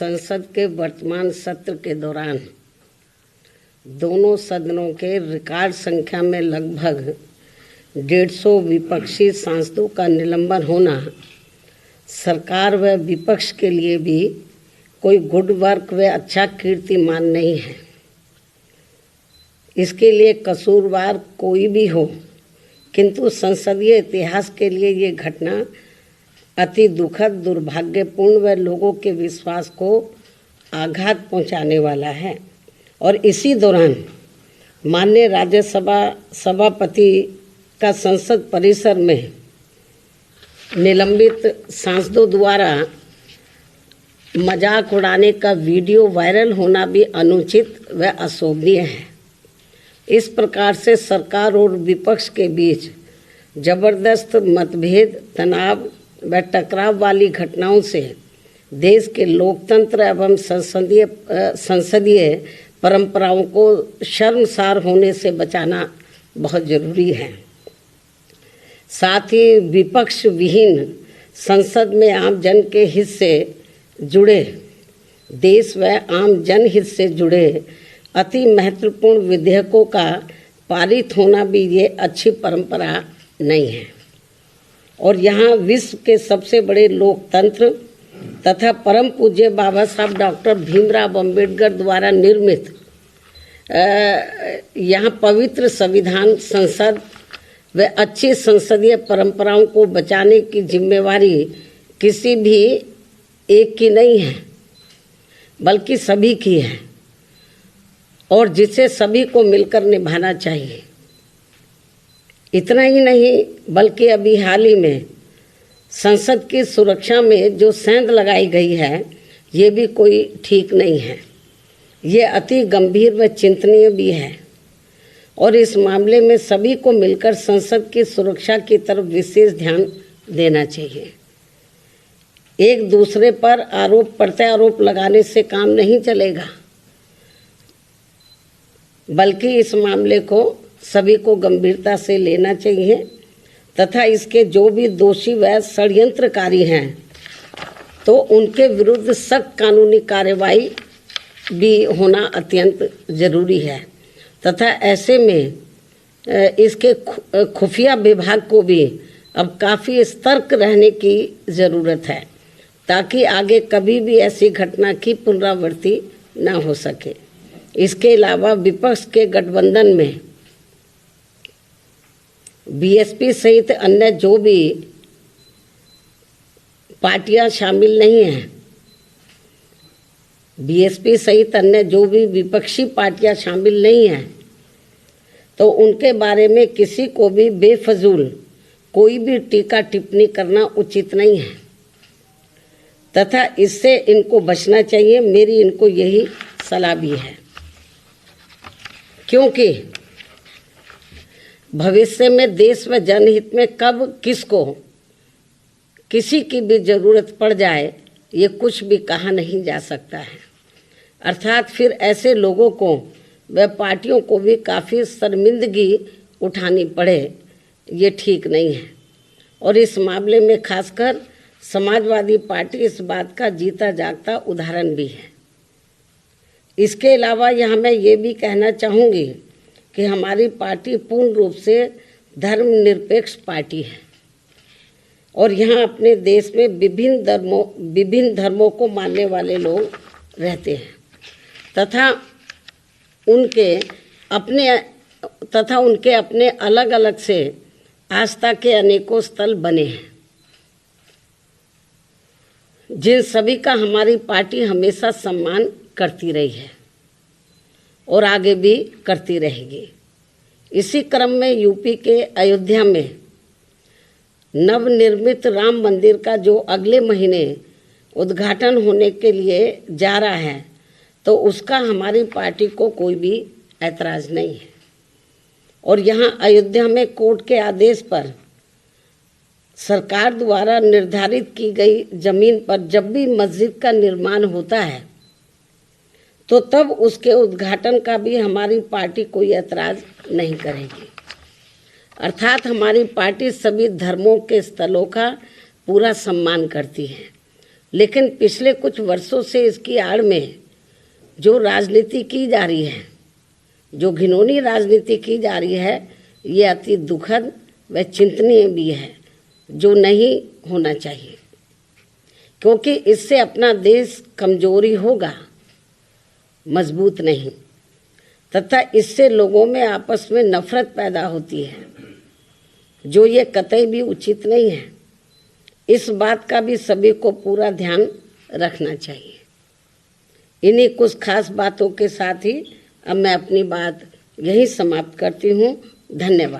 संसद के वर्तमान सत्र के दौरान दोनों सदनों के रिकॉर्ड संख्या में लगभग 150 विपक्षी सांसदों का निलंबन होना सरकार व विपक्ष के लिए भी कोई गुड वर्क व अच्छा कीर्तिमान नहीं है। इसके लिए कसूरवार कोई भी हो, किंतु संसदीय इतिहास के लिए ये घटना अति दुखद, दुर्भाग्यपूर्ण व लोगों के विश्वास को आघात पहुंचाने वाला है। और इसी दौरान माननीय राज्यसभा सभापति का संसद परिसर में निलंबित सांसदों द्वारा मजाक उड़ाने का वीडियो वायरल होना भी अनुचित व अशोभनीय है। इस प्रकार से सरकार और विपक्ष के बीच जबरदस्त मतभेद, तनाव व टकराव वाली घटनाओं से देश के लोकतंत्र एवं संसदीय परंपराओं को शर्मसार होने से बचाना बहुत जरूरी है। साथ ही विपक्ष विहीन संसद में आम जन के हित से जुड़े, देश व आम जनहित से जुड़े अति महत्वपूर्ण विधेयकों का पारित होना भी ये अच्छी परंपरा नहीं है। और यहाँ विश्व के सबसे बड़े लोकतंत्र तथा परम पूज्य बाबा साहब डॉक्टर भीमराव अंबेडकर द्वारा निर्मित यहाँ पवित्र संविधान संसद व अच्छी संसदीय परंपराओं को बचाने की जिम्मेवारी किसी भी एक की नहीं है, बल्कि सभी की है, और जिसे सभी को मिलकर निभाना चाहिए। इतना ही नहीं, बल्कि अभी हाल ही में संसद की सुरक्षा में जो सेंध लगाई गई है, ये भी कोई ठीक नहीं है। ये अति गंभीर व चिंतनीय भी है, और इस मामले में सभी को मिलकर संसद की सुरक्षा की तरफ विशेष ध्यान देना चाहिए। एक दूसरे पर आरोप प्रत्यारोप लगाने से काम नहीं चलेगा, बल्कि इस मामले को सभी को गंभीरता से लेना चाहिए तथा इसके जो भी दोषी व षड्यंत्रकारी हैं तो उनके विरुद्ध सख्त कानूनी कार्रवाई भी होना अत्यंत जरूरी है। तथा ऐसे में इसके खुफिया विभाग को भी अब काफ़ी सतर्क रहने की ज़रूरत है, ताकि आगे कभी भी ऐसी घटना की पुनरावृत्ति न हो सके। इसके अलावा विपक्ष के गठबंधन में बीएसपी सहित अन्य जो भी पार्टियां शामिल नहीं हैं, बीएसपी सहित अन्य जो भी विपक्षी पार्टियां शामिल नहीं हैं, तो उनके बारे में किसी को भी बेफजूल कोई भी टीका टिप्पणी करना उचित नहीं है तथा इससे इनको बचना चाहिए। मेरी इनको यही सलाह भी है, क्योंकि भविष्य में देश व जनहित में कब किसको किसी की भी जरूरत पड़ जाए, ये कुछ भी कहा नहीं जा सकता है। अर्थात फिर ऐसे लोगों को व पार्टियों को भी काफ़ी शर्मिंदगी उठानी पड़े, ये ठीक नहीं है। और इस मामले में खासकर समाजवादी पार्टी इस बात का जीता जागता उदाहरण भी है। इसके अलावा यहाँ मैं ये भी कहना चाहूँगी कि हमारी पार्टी पूर्ण रूप से धर्मनिरपेक्ष पार्टी है, और यहाँ अपने देश में विभिन्न धर्मों को मानने वाले लोग रहते हैं तथा उनके अपने अलग अलग से आस्था के अनेकों स्थल बने हैं, जिन सभी का हमारी पार्टी हमेशा सम्मान करती रही है और आगे भी करती रहेगी। इसी क्रम में यूपी के अयोध्या में नवनिर्मित राम मंदिर का जो अगले महीने उद्घाटन होने के लिए जा रहा है, तो उसका हमारी पार्टी को कोई भी ऐतराज़ नहीं है। और यहाँ अयोध्या में कोर्ट के आदेश पर सरकार द्वारा निर्धारित की गई जमीन पर जब भी मस्जिद का निर्माण होता है, तो तब उसके उद्घाटन का भी हमारी पार्टी कोई ऐतराज़ नहीं करेगी। अर्थात हमारी पार्टी सभी धर्मों के स्थलों का पूरा सम्मान करती है लेकिन पिछले कुछ वर्षों से इसकी आड़ में जो राजनीति की जा रही है, जो घिनौनी राजनीति की जा रही है, ये अति दुखद व चिंतनीय भी है, जो नहीं होना चाहिए, क्योंकि इससे अपना देश कमजोरी होगा, मजबूत नहीं, तथा इससे लोगों में आपस में नफरत पैदा होती है, जो ये कतई भी उचित नहीं है। इस बात का भी सभी को पूरा ध्यान रखना चाहिए। इन्हीं कुछ खास बातों के साथ ही अब मैं अपनी बात यही समाप्त करती हूँ। धन्यवाद।